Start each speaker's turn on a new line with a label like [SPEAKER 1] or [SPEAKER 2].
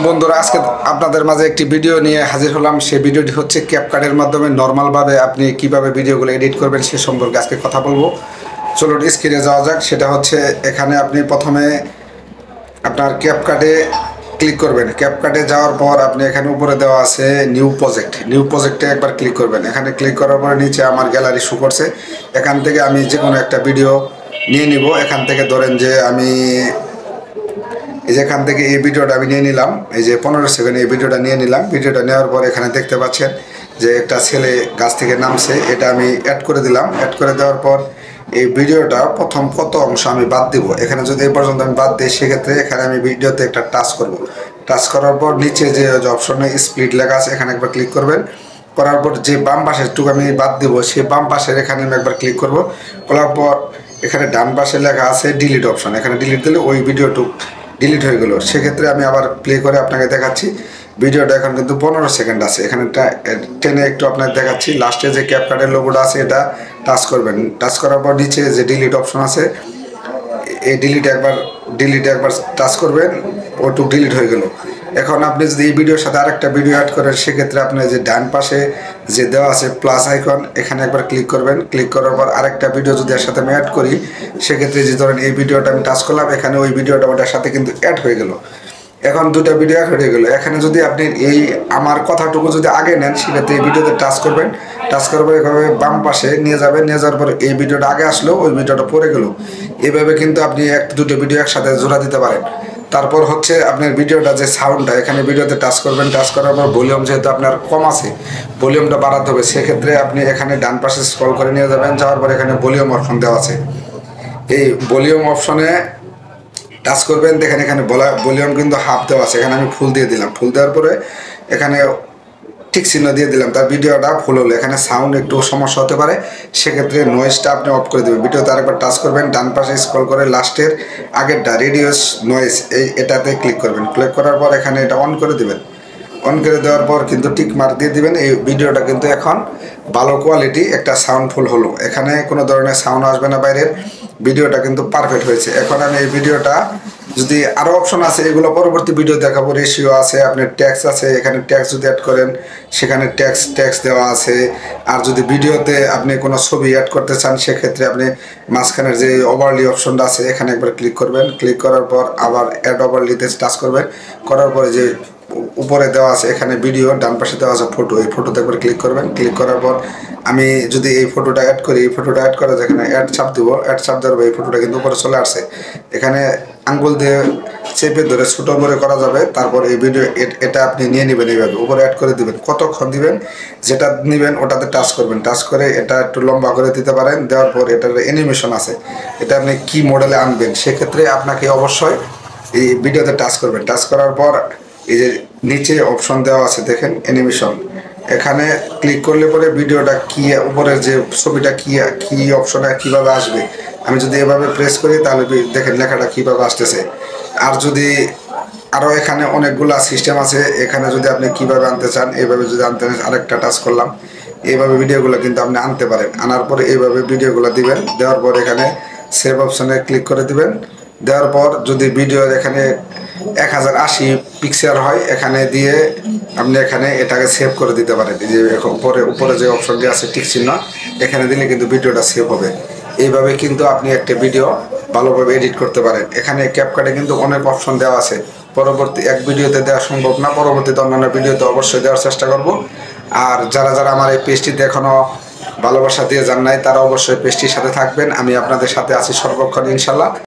[SPEAKER 1] বন্ধুরা, আজকে আপনাদের মাঝে একটি ভিডিও নিয়ে হাজির হলাম। সেই ভিডিওটি হচ্ছে ক্যাপকাটের মাধ্যমে নর্মালভাবে আপনি কিভাবে ভিডিওগুলো এডিট করবেন সে সম্পর্কে আজকে কথা বলবো। চলুন স্ক্রিনে যাওয়া যাক। সেটা হচ্ছে এখানে আপনি প্রথমে আপনার ক্যাপকাটে ক্লিক করবেন। ক্যাপকাটে যাওয়ার পর আপনি এখানে উপরে দেওয়া আছে নিউ প্রজেক্টে একবার ক্লিক করবেন। এখানে ক্লিক করার পরে নিচে আমার গ্যালারি শো করছে। এখান থেকে আমি যে কোনো একটা ভিডিও নিয়ে নিব। এখান থেকে ধরেন যে আমি এই যে এখান থেকে এই ভিডিওটা আমি নিয়ে নিলাম, এই যে 15 সেকেন্ড এই ভিডিওটা নিয়ে নিলাম। ভিডিওটা নেওয়ার পর এখানে দেখতে পাচ্ছেন যে একটা ছেলে গাছ থেকে নামছে, এটা আমি অ্যাড করে দিলাম। অ্যাড করে দেওয়ার পর এই ভিডিওটা প্রথম কত অংশ আমি বাদ দিব, এখানে যদি এই পর্যন্ত আমি বাদ দিই সেক্ষেত্রে এখানে আমি ভিডিওতে একটা টাচ করব। টাচ করার পর নিচে যে অপশনে স্প্লিট লেখা আছে এখানে একবার ক্লিক করবেন। করার পর যে বাম পাশের টুকু আমি বাদ দিব সেই বাম পাশের এখানে আমি একবার ক্লিক করব। করার পর এখানে ডান পাশে লেখা আছে ডিলিট অপশন, এখানে ডিলিট দিলে ওই ভিডিওটুক ডিলিট হয়ে গেল। সেক্ষেত্রে আমি আবার প্লে করে আপনাকে দেখাচ্ছি। ভিডিওটা এখন কিন্তু 15 সেকেন্ড আছে, এখানে টেনে একটু আপনাকে দেখাচ্ছি। লাস্টে যে ক্যাপকাটের লোগোটা আছে এটা টাচ করবেন। টাচ করার পর নিচে যে ডিলিট অপশন আছে এই ডিলিট একবার টাচ করবেন, ওটুক ডিলিট হয়ে গেল। এখন আপনি যদি এই ভিডিওর সাথে আরেকটা ভিডিও অ্যাড করেন সেক্ষেত্রে আপনার যে ডান পাশে যে দেওয়া আছে প্লাস আইকন এখানে একবার ক্লিক করবেন। ক্লিক করার পর আরেকটা ভিডিও যদি এর সাথে আমি অ্যাড করি সেক্ষেত্রে যে ধরেন এই ভিডিওটা আমি টাচ করলাম, এখানে ওই ভিডিওটা ওটার সাথে কিন্তু অ্যাড হয়ে গেল। এখন দুটো ভিডিও অ্যাড হয়ে গেল। এখানে যদি আপনি এই আমার কথাটুকু যদি আগে নেন সেক্ষেত্রে এই ভিডিওতে টাচ করবেন। টাচ করার পর এভাবে বাম পাশে নিয়ে যাবেন। নিয়ে যাওয়ার পর এই ভিডিওটা আগে আসলো, ওই ভিডিওটা পরে গেল। এভাবে কিন্তু আপনি দুটো ভিডিও একসাথে জোড়া দিতে পারেন। তারপর হচ্ছে আপনার ভিডিওটা যে সাউন্ডটা এখানে ভিডিওতে টাচ করবেন। টাচ করার পর ভলিউম যেহেতু আপনার কম আছে ভলিউমটা বাড়াতে হবে, সেক্ষেত্রে আপনি এখানে ডান পাশে স্ক্রল করে নিয়ে যাবেন। যাওয়ার পর এখানে ভলিউম অপশন দেওয়া আছে, এই ভলিউম অপশনে টাচ করবেন। দেখেন এখানে ভলিউম কিন্তু হাফ দেওয়া আছে, এখানে আমি ফুল দিয়ে দিলাম। ফুল দেওয়ার পরে এখানে ঠিক চিহ্ন দিয়ে দিলাম, তার ভিডিওটা ফুল হলো। এখানে সাউন্ড একটু সমস্যা হতে পারে, সেক্ষেত্রে নয়েজটা আপনি অফ করে দেবেন। ভিডিওতে আরেকবার টাচ করবেন, ডান পাশে স্ক্রল করে লাস্টের আগেরটা রেডিউস নয়েজ এটাতে ক্লিক করবেন। ক্লিক করার পর এখানে এটা অন করে দেবেন। অন করে দেওয়ার পর কিন্তু টিক মার্ক দিয়ে দিবেন। এই ভিডিওটা কিন্তু এখন ভালো কোয়ালিটি একটা সাউন্ডফুল হলো, এখানে কোনো ধরনের সাউন্ড আসবে না বাইরের। ভিডিওটা কিন্তু পারফেক্ট হয়েছে। এখন আমি এই ভিডিওটা যদি আরও অপশন আছে এগুলো পরবর্তী ভিডিও দেখাবো। রেশিও আছে, আপনার ট্যাক্স আছে, এখানে ট্যাক্স যদি অ্যাড করেন সেখানে ট্যাক্স দেওয়া আছে। আর যদি ভিডিওতে আপনি কোনো ছবি অ্যাড করতে চান সেক্ষেত্রে আপনি মাঝখানের যে ওভারলি অপশনটা আছে এখানে একবার ক্লিক করবেন। ক্লিক করার পর আবার অ্যাড ওভারলিতে টাচ করবেন। করার পরে যে উপরে দেওয়া আছে এখানে ভিডিও, ডান পাশে দেওয়া আছে ফটো, এই ফটোতে একবার ক্লিক করবেন। ক্লিক করার পর আমি যদি এই ফটোটা অ্যাড করি, এই ফটোটা অ্যাড করা যেখানে অ্যাড চাপ দিব, অ্যাড চাপ দেওয়ার এই ফটোটা কিন্তু উপরে চলে আসছে। এখানে আঙ্গুল দিয়ে চেপে ধরে ছোটো করে করা যাবে। তারপর এই ভিডিও এটা আপনি নিয়ে নেবেন, এইভাবে উপরে অ্যাড করে দিবেন। কতক্ষণ দিবেন যেটা নেবেন ওটাতে টাচ করবেন। টাচ করে এটা একটু লম্বা করে দিতে পারেন। দেওয়ার পর এটার অ্যানিমেশন আছে, এটা আপনি কি মডেলে আনবেন সেক্ষেত্রে আপনাকে অবশ্যই এই ভিডিওতে টাচ করবেন। টাচ করার পর এই যে নিচে অপশন দেওয়া আছে দেখেন অ্যানিমেশন, এখানে ক্লিক করলে পরে ভিডিওটা কি উপরের যে ছবিটা কি অপশনে কীভাবে আসবে। আমি যদি এভাবে প্রেস করি তাহলে দেখেন লেখাটা কীভাবে আসতেছে। আর যদি আরও এখানে অনেকগুলা সিস্টেম আছে, এখানে যদি আপনি কীভাবে আনতে চান এইভাবে যদি আনতে আরেকটা টাচ করলাম, এইভাবে ভিডিওগুলো কিন্তু আপনি আনতে পারেন। আনার পরে এইভাবে ভিডিওগুলো দিবেন। দেওয়ার পর এখানে সেভ অপশনে ক্লিক করে দিবেন। দেওয়ার পর যদি ভিডিওর এখানে 1080 পিক্সেল হয় এখানে দিয়ে আপনি এখানে এটাকে সেভ করে দিতে পারেন। যে উপরে যে অপশনটি আছে টিক চিহ্ন এখানে দিলে কিন্তু ভিডিওটা সেভ হবে। এইভাবে কিন্তু আপনি একটা ভিডিও ভালোভাবে এডিট করতে পারেন। এখানে ক্যাপকাটে কিন্তু অনেক অপশন দেওয়া আছে, পরবর্তী এক ভিডিওতে দেওয়া সম্ভব না, পরবর্তীতে অন্যান্য ভিডিওতে অবশ্যই দেওয়ার চেষ্টা করব। আর যারা আমার এই পেজটিতে এখনও ভালোবাসা দিয়ে যান নাই তারা অবশ্যই পেজটির সাথে থাকবেন। আমি আপনাদের সাথে আছি সর্বক্ষণ ইনশাল্লাহ।